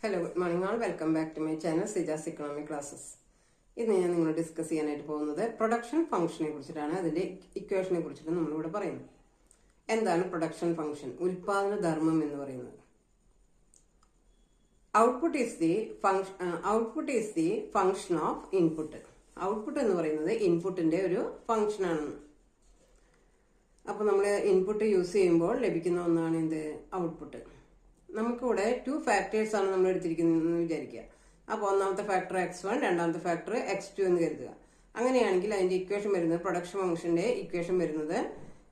Hello, good morning all. Welcome back to my channel, Sija's Economic Classes. ഇന്ന് ഞാൻ നിങ്ങളോട് discuss ചെയ്യാനായിട്ട് പോകുന്നത് പ്രൊഡക്ഷൻ ഫംഗ്ഷനെ കുറിച്ചിട്ടാണ്. അതിന്റെ ഇക്വേഷനെ കുറിച്ചിട്ട് നമ്മളിവിടെ പറയുന്നത്. എന്താണ് പ്രൊഡക്ഷൻ ഫംഗ്ഷൻ? ഉൽപാദന ധർമ്മം എന്ന് പറയുന്നത്. Output is the function of input. Output എന്ന് പറയുന്നത് ഇൻപുട്ടിന്റെ ഒരു ഫംഗ്ഷൻ ആണ്. അപ്പൊ നമ്മൾ ഇൻപുട്ട് യൂസ് ചെയ്യുമ്പോൾ ലഭിക്കുന്ന ഒന്നാണ് എന്ത്? ഔട്ട്പുട്ട്. നമുക്കിവിടെ 2 ഫാക്ടേഴ്സ് ആണ് നമ്മൾ എടുത്തിരിക്കുന്നതെന്ന് വിചാരിക്കുക. അപ്പോൾ ഒന്നാമത്തെ ഫാക്ടർ x1, രണ്ടാമത്തെ ഫാക്ടർ x2 എന്ന് കരുതുക. അങ്ങനെയാണെങ്കിൽ അതിന്റെ ഇക്വേഷൻ വരുന്നത്, പ്രൊഡക്ഷൻ ഫംഗ്ഷന്റെ ഇക്വേഷൻ വരുന്നത്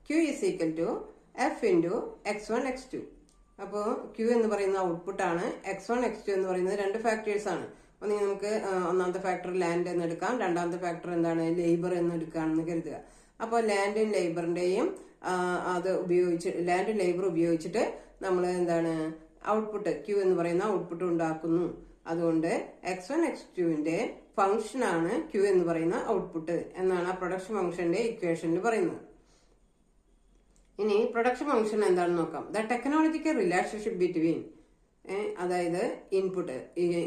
Q is equal to F into x1 x2. അപ്പോൾ Q എന്ന് പറയുന്ന ഔട്ട്പുട്ട് ആണ്, x1 x2 എന്ന് പറയുന്നത് 2 ഫാക്ടേഴ്സ് ആണ്. ഒന്നെങ്കിൽ നമുക്ക് ഒന്നാമത്തെ ഫാക്ടർ ലാൻഡ് എന്ന് എടുക്കാം, രണ്ടാമത്തെ ഫാക്ടർ എന്താണ്? ലേബർ എന്ന് എടുക്കുകയാണെന്ന് കരുതുക. അപ്പോൾ ലാൻഡും ലേബറിന്റെയും ലാൻഡും ലേബർ ഉപയോഗിച്ചിട്ട് നമ്മൾ എന്താണ് ഔട്ട്പുട്ട് Q എന്ന് പറയുന്ന ഔട്ട്പുട്ട് ഉണ്ടാക്കുന്നു. അതുകൊണ്ട് x1 x2ന്റെ ഫംഗ്ഷൻ ആണ് Q എന്ന് പറയുന്ന ഔട്ട്പുട്ട് എന്നാണ് ആ പ്രൊഡക്ഷൻ ഫംഗ്ഷന്റെ ഇക്വേഷനിൽ പറയുന്നത്. ഇനി പ്രൊഡക്ഷൻ ഫംഗ്ഷൻ എന്താണെന്ന് നോക്കാം. ദ ടെക്നോളജിക്കൽ റിലേഷൻഷിപ്പ് ബിറ്റ്വീൻ അതായത്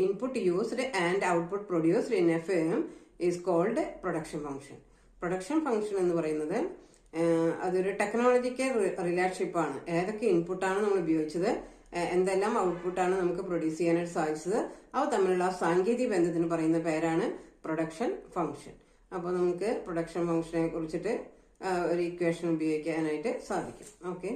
input used and output produced in a firm is called production function. Production function എന്ന് പറയുന്നത് അതൊരു ടെക്നോളജിക്കൽ റിലേഷൻഷിപ്പ് ആണ്. ഏതൊക്കെ ഇൻപുട്ടാണ് നമ്മൾ ഉപയോഗിച്ചത്, എന്തെല്ലാം ഔട്ട്പുട്ടാണ് നമുക്ക് പ്രൊഡ്യൂസ് ചെയ്യാനായിട്ട് സാധിച്ചത്, അവ തമ്മിലുള്ള സാങ്കേതിക ബന്ധത്തിന് പറയുന്ന പേരാണ് പ്രൊഡക്ഷൻ ഫംഗ്ഷൻ. അപ്പോൾ നമുക്ക് പ്രൊഡക്ഷൻ ഫംഗ്ഷനെ കുറിച്ചിട്ട് ഒരു ഇക്വേഷൻ ഉപയോഗിക്കാനായിട്ട് സാധിക്കും. ഓക്കെ.